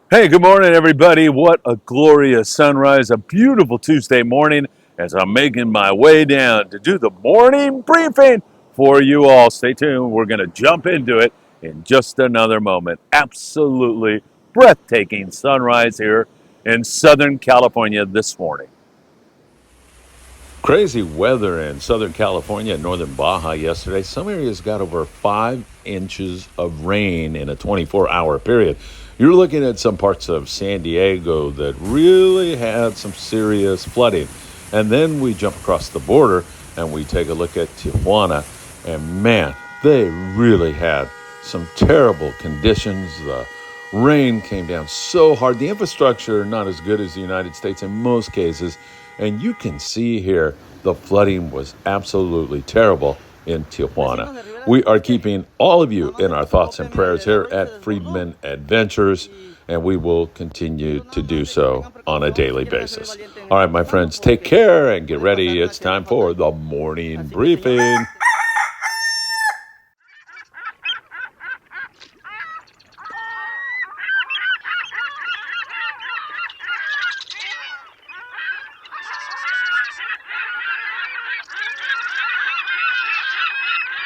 Hey, good morning, everybody. What a glorious sunrise. A beautiful Tuesday morning as I'm making my way down to do the morning briefing for you all. Stay tuned. We're going to jump into it in just another moment. Absolutely breathtaking sunrise here in Southern California this morning. Crazy weather in Southern California and northern Baja yesterday. Some areas got over 5 inches of rain in a 24-hour period. You're looking at some parts of San Diego that really had some serious flooding. And then we jump across the border and we take a look at Tijuana. And man, they really had some terrible conditions. The rain came down so hard. The infrastructure not as good as the United States in most cases. And you can see here the flooding was absolutely terrible in Tijuana. We are keeping all of you in our thoughts and prayers here at Friedman Adventures, and we will continue to do so on a daily basis. All right, my friends, take care and get ready. It's time for the morning briefing.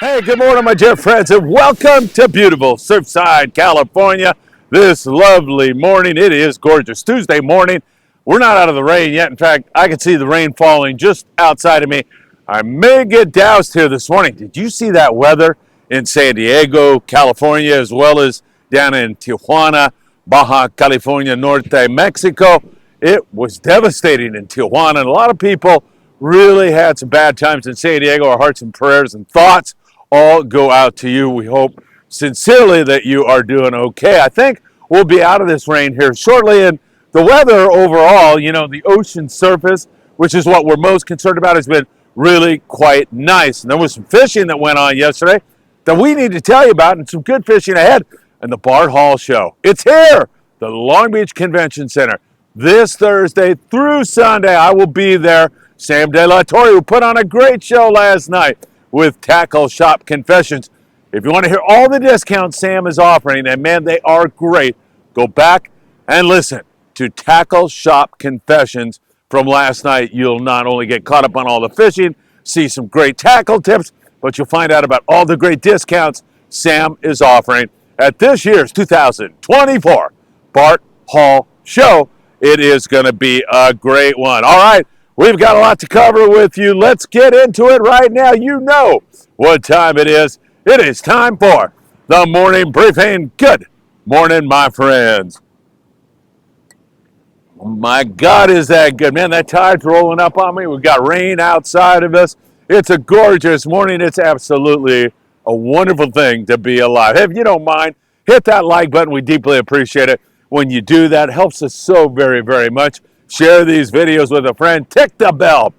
Hey, good morning, my dear friends, and welcome to beautiful Surfside, California. This lovely morning. It is gorgeous Tuesday morning. We're not out of the rain yet. In fact, I can see the rain falling just outside of me. I may get doused here this morning. Did you see that weather in San Diego, California, as well as down in Tijuana, Baja California Norte, Mexico? It was devastating in Tijuana, and a lot of people really had some bad times in San Diego. Our hearts and prayers and thoughts all go out to you. We hope sincerely that you are doing okay. I think we'll be out of this rain here shortly, and the weather overall, the ocean surface, which is what we're most concerned about, has been really quite nice. And there was some fishing that went on yesterday that we need to tell you about, and some good fishing ahead. And the Bart Hall show, it's here, the Long Beach Convention Center, this Thursday through Sunday. I will be there. Sam De La Torre, who put on a great show last night with Tackle Shop Confessions. If you want to hear all the discounts Sam is offering, and man, they are great, go back and listen to Tackle Shop Confessions from last night. You'll not only get caught up on all the fishing, see some great tackle tips, but you'll find out about all the great discounts Sam is offering at this year's 2024 Bart Hall show. It is going to be a great one. All right. We've got a lot to cover with you. Let's get into it right now. You know what time it is. It is time for the morning briefing. Good morning, my friends. My God, is that good. Man, that tide's rolling up on me. We've got rain outside of us. It's a gorgeous morning. It's absolutely a wonderful thing to be alive. If you don't mind, hit that like button. We deeply appreciate it. When you do that, it helps us so very, very much. Share these videos with a friend. Tick the bell.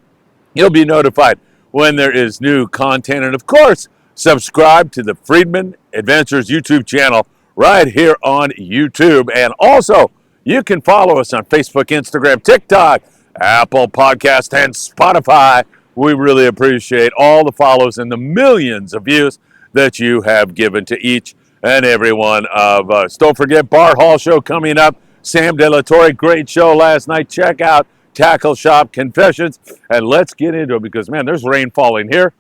You'll be notified when there is new content. And of course, subscribe to the Friedman Adventures YouTube channel right here on YouTube. And also, you can follow us on Facebook, Instagram, TikTok, Apple Podcast, and Spotify. We really appreciate all the follows and the millions of views that you have given to each and every one of us. Don't forget, Bart Hall show coming up. Sam De La Torre, great show last night. Check out Tackle Shop Confessions, and let's get into it because, man, there's rain falling here,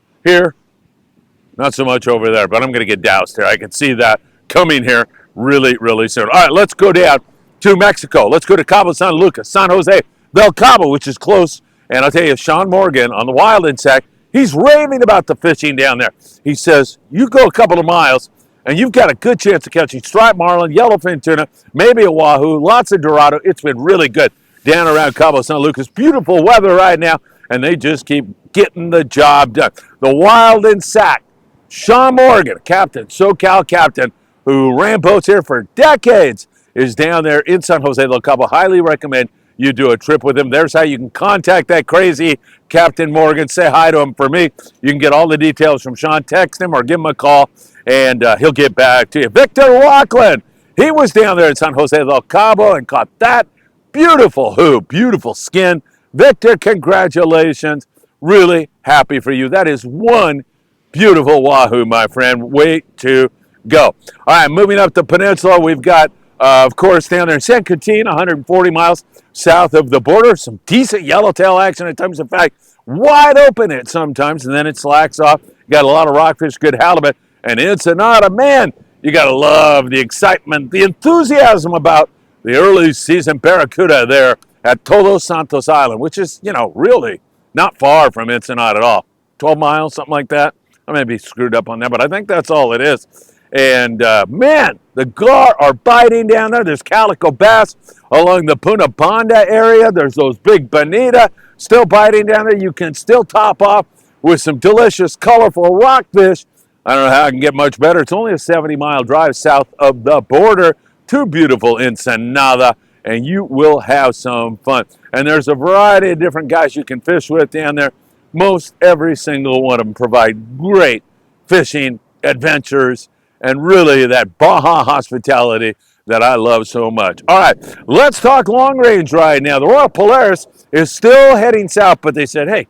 not so much over there, but I'm going to get doused here. I can see that coming here really, really soon. All right, let's go down to Mexico. Let's go to Cabo San Lucas, San Jose del Cabo, which is close. And I'll tell you, Sean Morgan on the Wild Insect, he's raving about the fishing down there. He says, you go a couple of miles, and you've got a good chance of catching striped marlin, yellowfin tuna, maybe a wahoo, lots of dorado. It's been really good down around Cabo San Lucas. Beautiful weather right now, and they just keep getting the job done. The Wild and Sack, Sean Morgan, captain, SoCal captain, who ran boats here for decades, is down there in San Jose del Cabo. Highly recommend you do a trip with him. There's how you can contact that crazy Captain Morgan. Say hi to him for me. You can get all the details from Sean. Text him or give him a call, and he'll get back to you. Victor Rockland, he was down there in San Jose del Cabo and caught that beautiful hoop, beautiful skin. Victor, congratulations. Really happy for you. That is one beautiful wahoo, my friend. Way to go. All right, moving up the peninsula, we've got Of course, down there in San Quintin, 140 miles south of the border, some decent yellowtail action at times. In fact, wide open at sometimes, and then it slacks off. You got a lot of rockfish, good halibut, and Ensenada, man, you got to love the excitement, the enthusiasm about the early season barracuda there at Todos Santos Island, which is, really not far from Ensenada at all. 12 miles, something like that. I may be screwed up on that, but I think that's all it is. And man, the gar are biting down there. There's calico bass along the Puna Banda area. There's those big bonita still biting down there. You can still top off with some delicious, colorful rockfish. I don't know how I can get much better. It's only a 70-mile drive south of the border to beautiful Ensenada, and you will have some fun. And there's a variety of different guys you can fish with down there. Most every single one of them provide great fishing adventures and really that Baja hospitality that I love so much. All right, let's talk long range ride now. The Royal Polaris is still heading south, but they said, hey,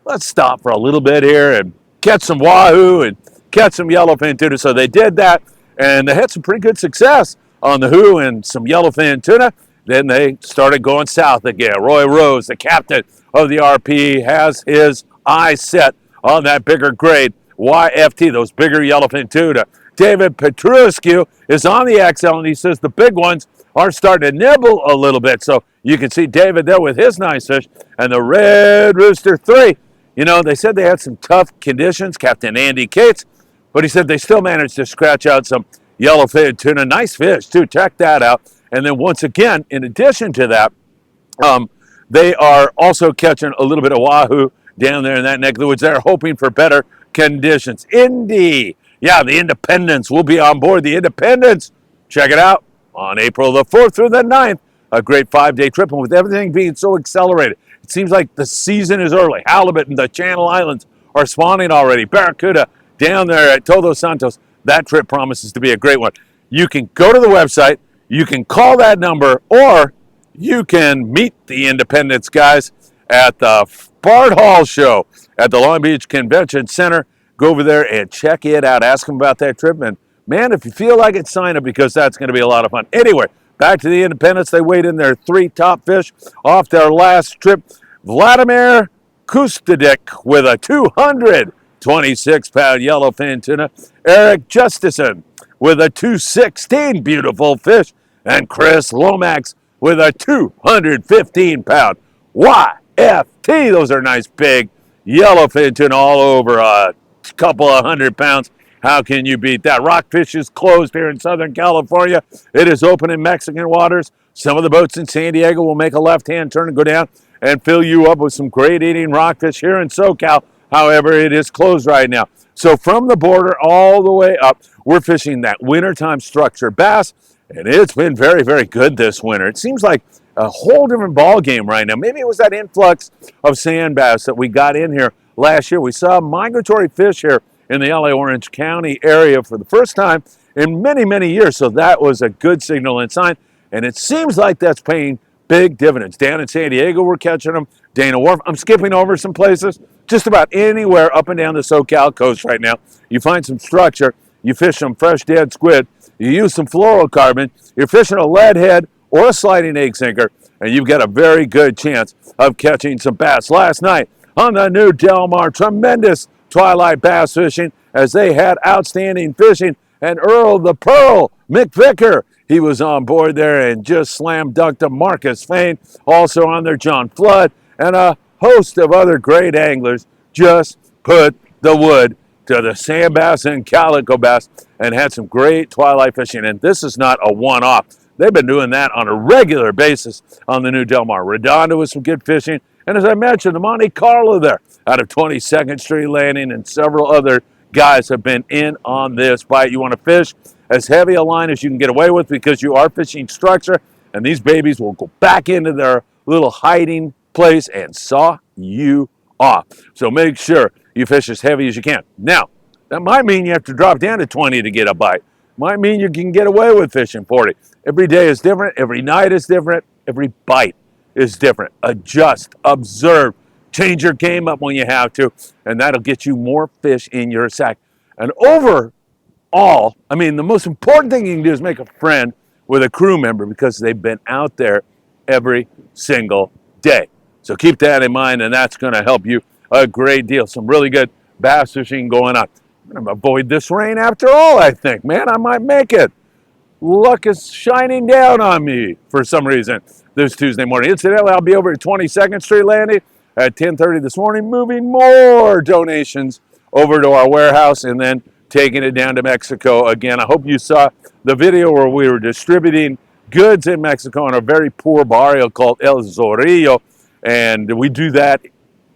let's stop for a little bit here and catch some wahoo and catch some yellowfin tuna. So they did that, and they had some pretty good success on the wahoo and some yellowfin tuna. Then they started going south again. Roy Rose, the captain of the RP, has his eyes set on that bigger grade YFT, those bigger yellowfin tuna. David Petruscu is on the XL, and he says the big ones are starting to nibble a little bit. So you can see David there with his nice fish. And the Red Rooster 3, they said they had some tough conditions, Captain Andy Cates, but he said they still managed to scratch out some yellowfin tuna. Nice fish, too. Check that out. And then once again, in addition to that, they are also catching a little bit of wahoo down there in that neck of the woods. They're hoping for better conditions. Indy. Yeah, the Independence will be on board. The Independence, check it out, on April the 4th through the 9th. A great 5-day trip, and with everything being so accelerated, it seems like the season is early. Halibut and the Channel Islands are spawning already. Barracuda down there at Todos Santos. That trip promises to be a great one. You can go to the website, you can call that number, or you can meet the Independence guys at the Bart Hall show at the Long Beach Convention Center. Go over there and check it out. Ask them about that trip. And, man, if you feel like it, sign up, because that's going to be a lot of fun. Anyway, back to the Independence. They weighed in their 3 top fish off their last trip. Vladimir Kustadik with a 226-pound yellowfin tuna. Eric Justison with a 216 beautiful fish. And Chris Lomax with a 215-pound YFT. Those are nice big yellowfin tuna all over a couple of 100 pounds. How can you beat that? Rockfish is closed here in Southern California. It is open in Mexican waters. Some of the boats in San Diego will make a left-hand turn and go down and fill you up with some great eating rockfish here in SoCal. However, it is closed right now. So from the border all the way up, we're fishing that wintertime structure bass, and it's been very, very good this winter. It seems like a whole different ball game right now. Maybe it was that influx of sand bass that we got in here last year. We saw migratory fish here in the LA Orange County area for the first time in many, many years. So that was a good signal and sign. And it seems like that's paying big dividends. Down in San Diego, we're catching them. Dana Wharf. I'm skipping over some places. Just about anywhere up and down the SoCal coast right now. You find some structure. You fish some fresh dead squid. You use some fluorocarbon. You're fishing a lead head or a sliding egg sinker, and you've got a very good chance of catching some bass. Last night on the New Del Mar, tremendous twilight bass fishing as they had outstanding fishing. And Earl the Pearl McVicker, he was on board there and just slam dunked a Marcus Fain. Also on there, John Flood, and a host of other great anglers just put the wood to the sand bass and calico bass and had some great twilight fishing. And this is not a one-off. They've been doing that on a regular basis on the New Del Mar. Redondo with some good fishing. And as I mentioned, the Monte Carlo there out of 22nd Street Landing, and several other guys have been in on this bite. You want to fish as heavy a line as you can get away with because you are fishing structure, and these babies will go back into their little hiding place and saw you off. So make sure you fish as heavy as you can. Now, that might mean you have to drop down to 20 to get a bite. Might mean you can get away with fishing 40. Every day is different. Every night is different. Every bite is different. Adjust, observe, change your game up when you have to, and that'll get you more fish in your sack. And overall, I mean, the most important thing you can do is make a friend with a crew member because they've been out there every single day. So keep that in mind, and that's going to help you a great deal. Some really good bass fishing going on. I'm going to avoid this rain after all, I think. Man, I might make it. Luck is shining down on me for some reason this Tuesday morning. Incidentally, I'll be over at 22nd Street Landing at 10:30 this morning, moving more donations over to our warehouse and then taking it down to Mexico again. I hope you saw the video where we were distributing goods in Mexico in a very poor barrio called El Zorrillo, and we do that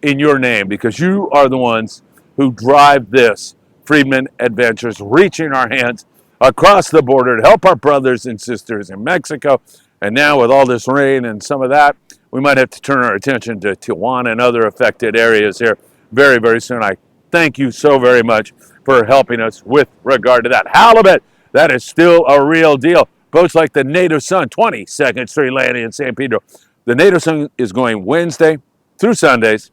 in your name because you are the ones who drive this Friedman Adventures, reaching our hands across the border to help our brothers and sisters in Mexico. And now with all this rain and some of that, we might have to turn our attention to Tijuana and other affected areas here very, very soon. I thank you so very much for helping us with regard to that. Halibut, that is still a real deal. Boats like the Native Sun, 22nd Street Landing in San Pedro. The Native Sun is going Wednesday through Sundays.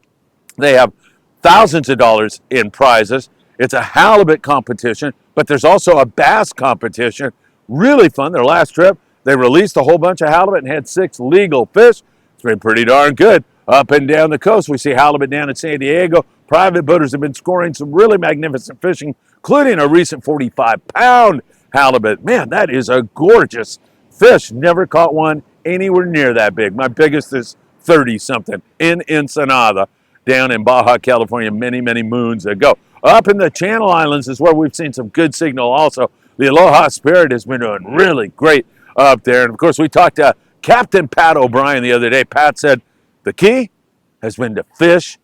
They have thousands of dollars in prizes. It's a halibut competition, but there's also a bass competition. Really fun. Their last trip, they released a whole bunch of halibut and had 6 legal fish. It's been pretty darn good. Up and down the coast, we see halibut down in San Diego. Private boaters have been scoring some really magnificent fishing, including a recent 45-pound halibut. Man, that is a gorgeous fish. Never caught one anywhere near that big. My biggest is 30-something in Ensenada down in Baja, California, many, many moons ago. Up in the Channel Islands is where we've seen some good signal also. The Aloha Spirit has been doing really great up there. And, of course, we talked to Captain Pat O'Brien the other day. Pat said the key has been to fish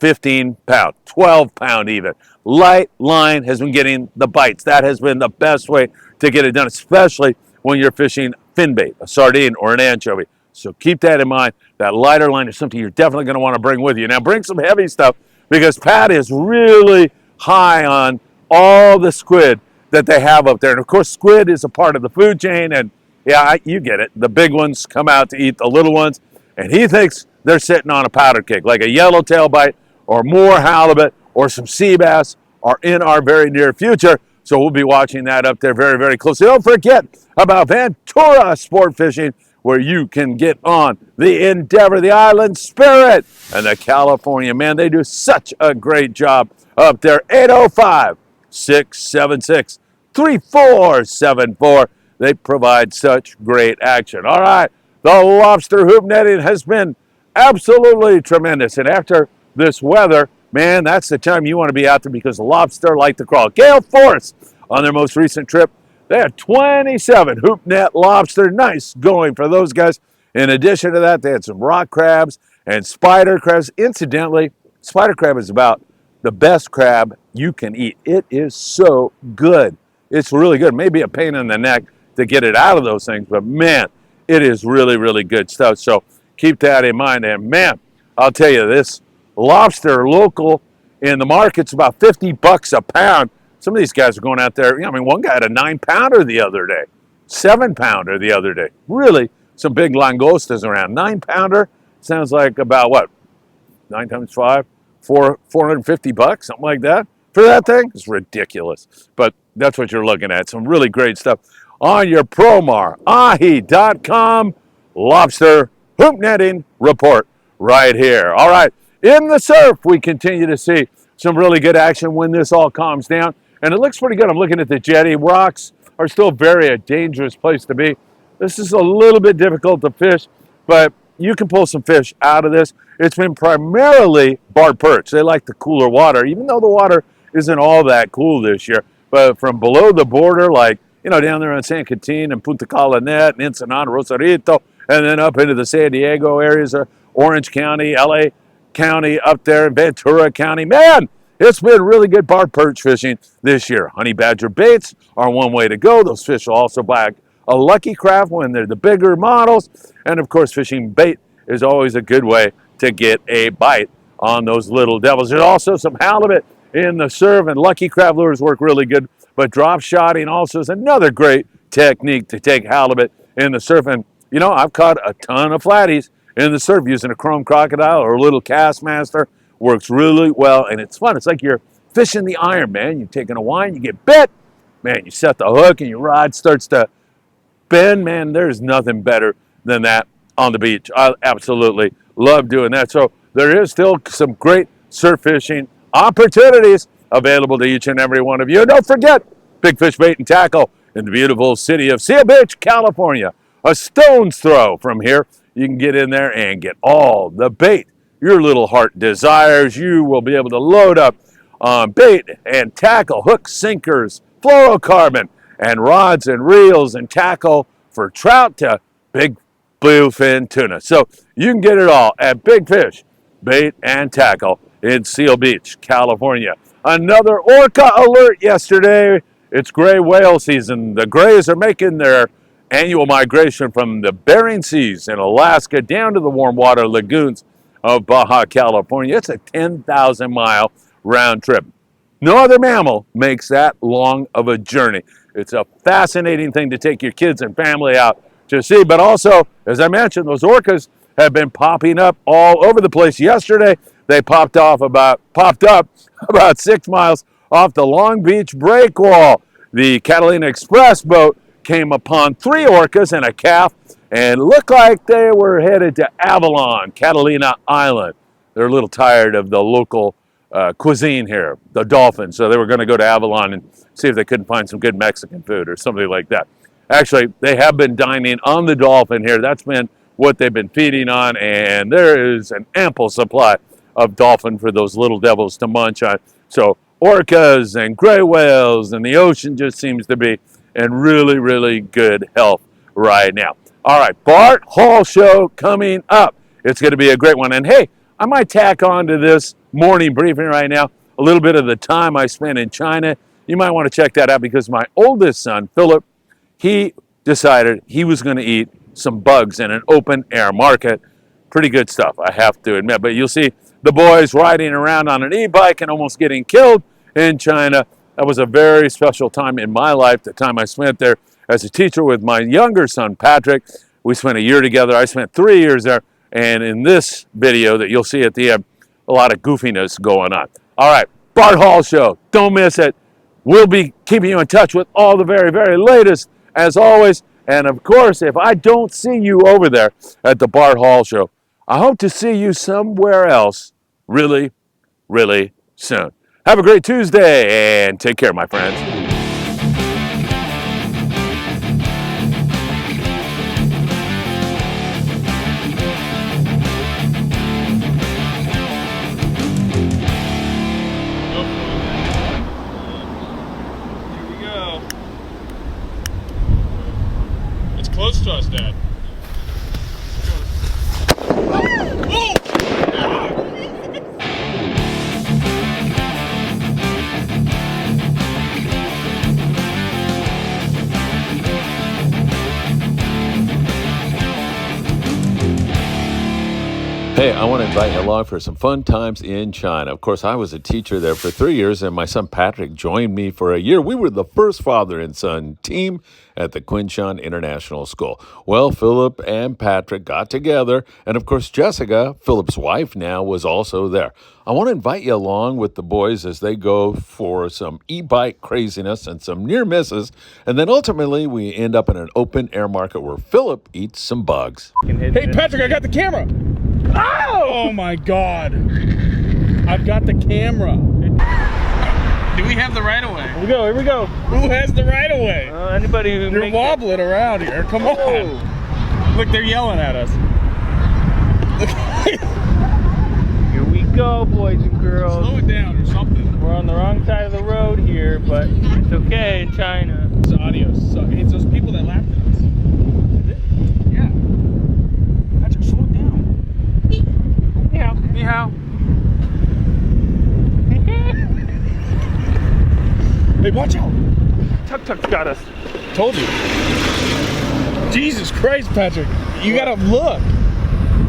15-pound, 12-pound even. Light line has been getting the bites. That has been the best way to get it done, especially when you're fishing fin bait, a sardine, or an anchovy. So keep that in mind. That lighter line is something you're definitely going to want to bring with you. Now, bring some heavy stuff because Pat is really high on all the squid that they have up there. And, of course, squid is a part of the food chain. And, yeah, you get it. The big ones come out to eat the little ones. And he thinks they're sitting on a powder keg, like a yellowtail bite or more halibut or some sea bass are in our very near future. So we'll be watching that up there very, very closely. Don't forget about Ventura Sport Fishing, where you can get on the Endeavor, the Island Spirit, and the California. Man, they do such a great job up there. 805-676-3474. They provide such great action. All right, the lobster hoop netting has been absolutely tremendous. And after this weather, man, that's the time you want to be out there because lobster like to crawl. Gale Force, on their most recent trip, they had 27 hoop net lobster. Nice going for those guys. In addition to that, they had some rock crabs and spider crabs. Incidentally, spider crab is about the best crab you can eat. It is so good. It's really good. Maybe a pain in the neck to get it out of those things, but man, it is really, really good stuff. So keep that in mind. And man, I'll tell you, this lobster local in the market's about $50 a pound. Some of these guys are going out there. I mean, one guy had a 9-pounder the other day, 7-pounder the other day. Really, some big langostas around. 9-pounder sounds like about what? 9 times 5, $450, something like that for that thing. It's ridiculous, but that's what you're looking at. Some really great stuff on your PromarAhi.com lobster hoop netting report right here. All right, in the surf, we continue to see some really good action when this all calms down. And it looks pretty good. I'm looking at the jetty. Rocks are still a dangerous place to be. This is a little bit difficult to fish, but you can pull some fish out of this. It's been primarily barred perch. They like the cooler water, even though the water isn't all that cool this year. But from below the border, like, down there in San Quintin and Punta Colonet and Ensenada, Rosarito, and then up into the San Diego areas of Orange County, LA County, up there in Ventura County. Man, it's been really good barred perch fishing this year. Honey badger baits are one way to go. Those fish will also buy a lucky craft when they're the bigger models. And of course, fishing bait is always a good way to get a bite on those little devils. There's also some halibut in the surf, and lucky craft lures work really good. But drop shotting also is another great technique to take halibut in the surf. And, I've caught a ton of flatties in the surf using a chrome crocodile or a little Castmaster. Works really well, and it's fun. It's like you're fishing the iron, man. You're taking a wine, you get bit, man, you set the hook, and your rod starts to spend, man, there's nothing better than that on the beach. I absolutely love doing that. So there is still some great surf fishing opportunities available to each and every one of you. And don't forget, Big Fish Bait and Tackle in the beautiful city of Seal Beach, California. A stone's throw from here. You can get in there and get all the bait your little heart desires. You will be able to load up on bait and tackle, hooks, sinkers, fluorocarbon, and rods and reels and tackle for trout to big bluefin tuna. So you can get it all at Big Fish Bait and Tackle in Seal Beach, California. Another orca alert yesterday. It's gray whale season. The grays are making their annual migration from the Bering Seas in Alaska down to the warm water lagoons of Baja California. It's a 10,000-mile round trip. No other mammal makes that long of a journey. It's a fascinating thing to take your kids and family out to see. But also, as I mentioned, those orcas have been popping up all over the place. Yesterday, they popped up about 6 miles off the Long Beach breakwall. The Catalina Express boat came upon 3 orcas and a calf and looked like they were headed to Avalon, Catalina Island. They're a little tired of the local cuisine here, the dolphins, so they were going to go to Avalon and see if they couldn't find some good Mexican food or something like that. Actually, they have been dining on the dolphin here. That's been what they've been feeding on, and there is an ample supply of dolphin for those little devils to munch on. So orcas and gray whales and the ocean just seems to be in really, really good health right now. All right, Bart Hall show coming up. It's going to be a great one. And hey, I might tack on to this morning briefing right now a little bit of the time I spent in China. You might want to check that out because my oldest son, Philip, he decided he was going to eat some bugs in an open air market. Pretty good stuff, I have to admit. But you'll see the boys riding around on an e-bike and almost getting killed in China. That was a very special time in my life, the time I spent there as a teacher with my younger son, Patrick. We spent a year together. I spent 3 years there. And in this video that you'll see at the end, a lot of goofiness going on. All right, Bart Hall show. Don't miss it. We'll be keeping you in touch with all the very, very latest, as always. And of course, if I don't see you over there at the Bart Hall show, I hope to see you somewhere else really, really soon. Have a great Tuesday and take care, my friends. Close to us, Dad. Oh! Hey, I want to invite you along for some fun times in China. Of course, I was a teacher there for 3 years, and my son Patrick joined me for a year. We were the first father and son team at the Quinshan International School. Well, Philip and Patrick got together, and of course, Jessica, Philip's wife now, was also there. I want to invite you along with the boys as they go for some e-bike craziness and some near misses, and then ultimately we end up in an open air market where Philip eats some bugs. Hey, Patrick, I got the camera. Oh my God! I've got the camera. Do we have the right of way? Here we go. Here we go. Who has the right of way? Anybody who You're wobbling around here. Come on. Look, they're yelling at us. Here we go, boys and girls. Slow it down or something. We're on the wrong side of the road here, but it's okay in China. This audio sucks. It's those people that laughed at us. Is it? Yeah. Patrick, slow it down. Yeah. Meow. Hey, watch out. Tuk-Tuk's got us. Told you. Jesus Christ, Patrick. You gotta look.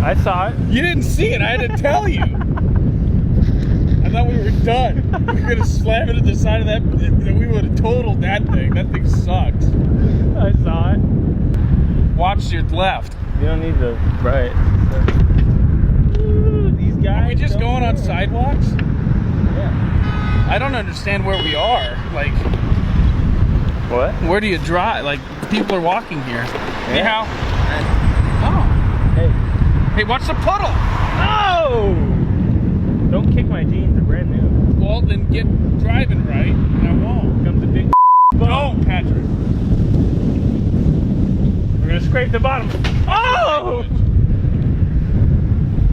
I saw it. You didn't see it. I had to tell you. I thought we were done. We were gonna slam it at the side of that. We would have totaled that thing. That thing sucks. I saw it. Watch your left. You don't need the right. Ooh, these guys. Are we just going on care. sidewalks? Yeah. I don't understand where we are. Like, What? Where do you drive? Like, people are walking here. Hey, how? Oh. Hey. Hey, watch the puddle. Oh! Don't kick my jeans. They're brand new. Well, then get driving right, and I won't. Comes the big. Don't, Patrick. We're gonna scrape the bottom. Oh!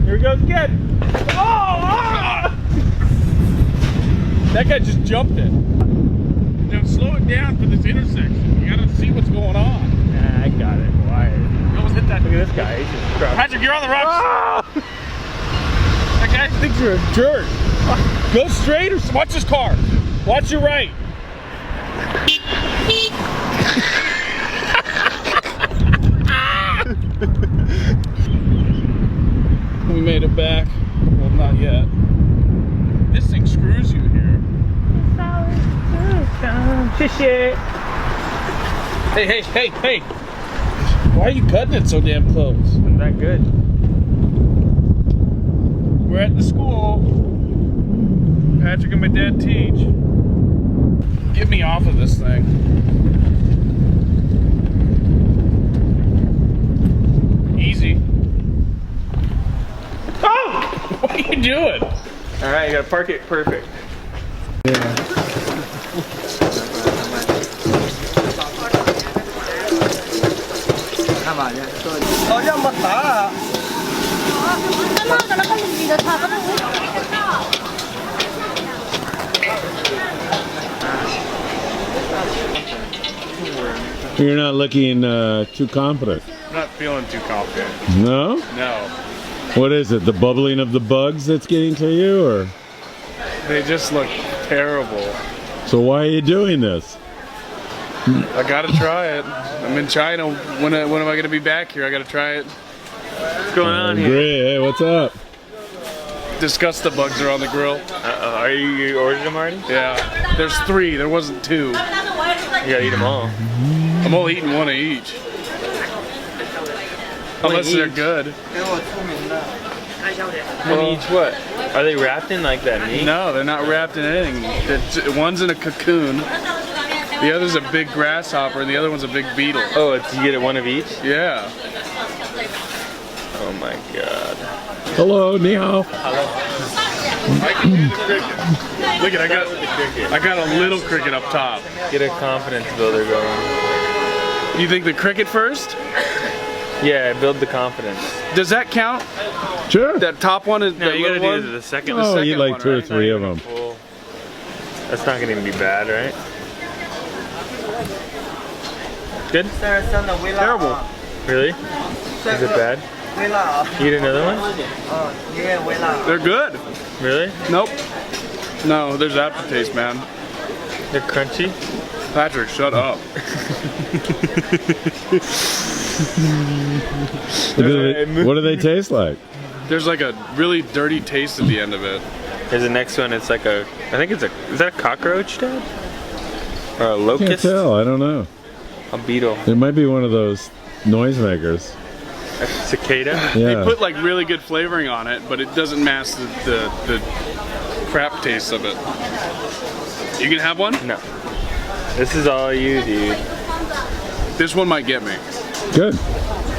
Here it goes again. Oh! That guy just jumped it. Now slow it down for this intersection. You gotta see what's going on. Nah, I got it. Why? You almost hit that. Look at this guy. He's just crossed. Patrick, you're on the rocks. Ah! That guy thinks you're a jerk. Go straight or watch his car. Watch your right. We made it back. Well, not yet. This thing screws you here. Hey, hey, hey, hey. Why are you cutting it so damn close? Isn't that good? We're at the school. Patrick and my dad teach. Get me off of this thing. Easy. Oh! What are you doing? All right, you gotta park it perfect. You're not looking too confident. I'm not feeling too confident. No? No. What is it? The bubbling of the bugs that's getting to you, or? They just look terrible. So why are you doing this? I gotta try it. I'm in China. When am I gonna be back here? I gotta try it. What's going on here? Great. Hey, what's up? Discuss the bugs are on the grill. Are you ordered them already? Yeah. There's 3. There wasn't 2. You gotta eat them all. I'm only eating 1 of each. Unless they're good. One each what? Are they wrapped in like that meat? No, they're not wrapped in anything. One's in a cocoon. The other's a big grasshopper, and the other one's a big beetle. Oh, you get it one of each? Yeah. Oh my god. Hello, ni hao. I can do the cricket. Look at I got a little cricket up top. Get a confidence builder going. You think the cricket first? Yeah, build the confidence. Does that count? Sure. That top one is No, the you gotta little do one? the second. Oh, second eat like one, 2 or right? 3 of them. Well, that's not gonna even be bad, right? Good? Terrible. Really? Is it bad? You get another one? They're good. Really? Nope. No, there's aftertaste, man. They're crunchy? Patrick, shut up. What do they taste like? There's like a really dirty taste at the end of it. Here's the next one. It's like I think it's is that a cockroach, Dad? Or a I can't locust? tell. I don't know. A beetle. It might be one of those noisemakers. A cicada? Yeah. They put like really good flavoring on it, but it doesn't mask the crap taste of it. You can have one? No. This is all you, dude. This one might get me. Good.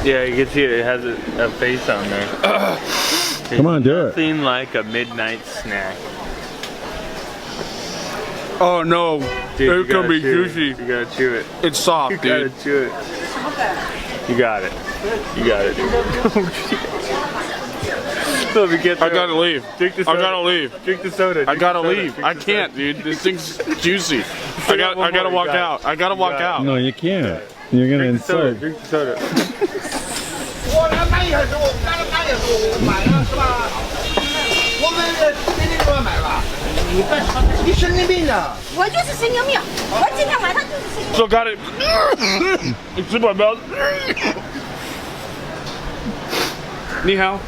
Yeah, you can see it has a face on there. Come on, do it. Nothing like a midnight snack. Oh no, Dude, it can be juicy. You gotta chew it. It's soft, You dude. gotta chew it. You got it. You got it, dude. So if you get I gotta leave. Drink the I soda. gotta leave. Drink the soda. I Drink gotta the soda. leave. Drink I the can't, soda. dude. This thing's juicy. Still I got one gotta more. walk You got out. I gotta walk got it. out. No, you can't. You're gonna Drink the soda. insult. Drink the soda. 我来买也是，我刚才买也是，我买了是吧？我们天天都要买吧？你神经病啊！我就是神经病，我今天晚上就是神经病。 So got it. It's in my mouth. 你好。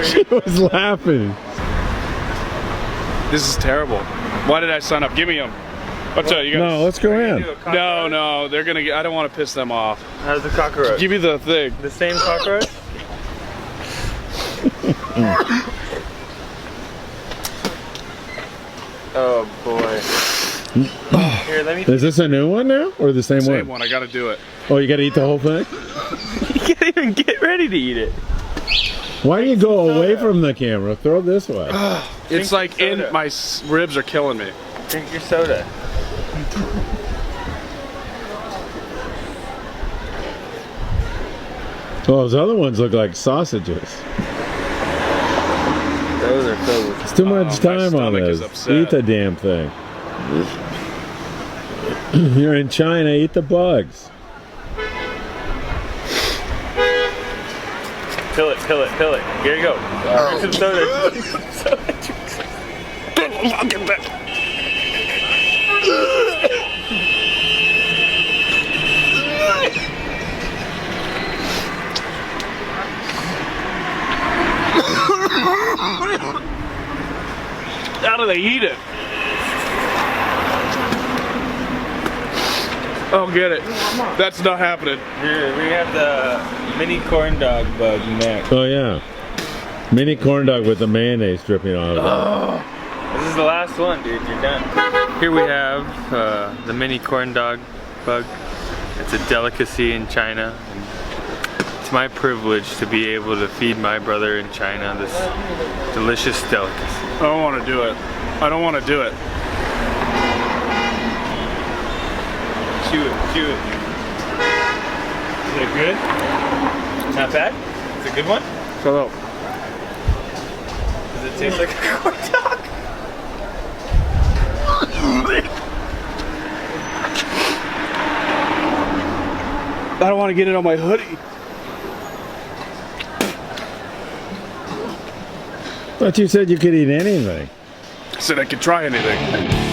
She was laughing. This is terrible. Why did I sign up? Give me them. What's up? You guys? No, let's go in. No, they're gonna get. I don't want to piss them off. How's the cockroach? Give me the thing. The same cockroach? Oh boy. Here, let me. Is this a new one now, or the same one? Same one. I gotta do it. Oh, you got to eat the whole thing. You can't even get ready to eat it. Why do you go away from the camera? Throw this way. It's like soda. my ribs are killing me. Drink your soda. Oh, those other ones look like sausages. Those are filled with. It's too much my time on stomach is this. upset. Eat the damn thing. You're in China. Eat the bugs. Pill it, pill it, pill it. Here you go. Drink some soda. How do they eat it? Oh, get it. That's not happening. Here, we have the mini corn dog bug next. Oh yeah, mini corn dog with the mayonnaise dripping on it. This is the last one, dude. You're done. Here we have the mini corn dog bug. It's a delicacy in China. And it's my privilege to be able to feed my brother in China this delicious delicacy. I don't want to do it. I don't want to do it. Chew it, chew it. Is it good? Not bad? Is it a good one? Shut up. Does it taste like a corn dog? I don't want to get it on my hoodie. Thought you said you could eat anything. I said I could try anything.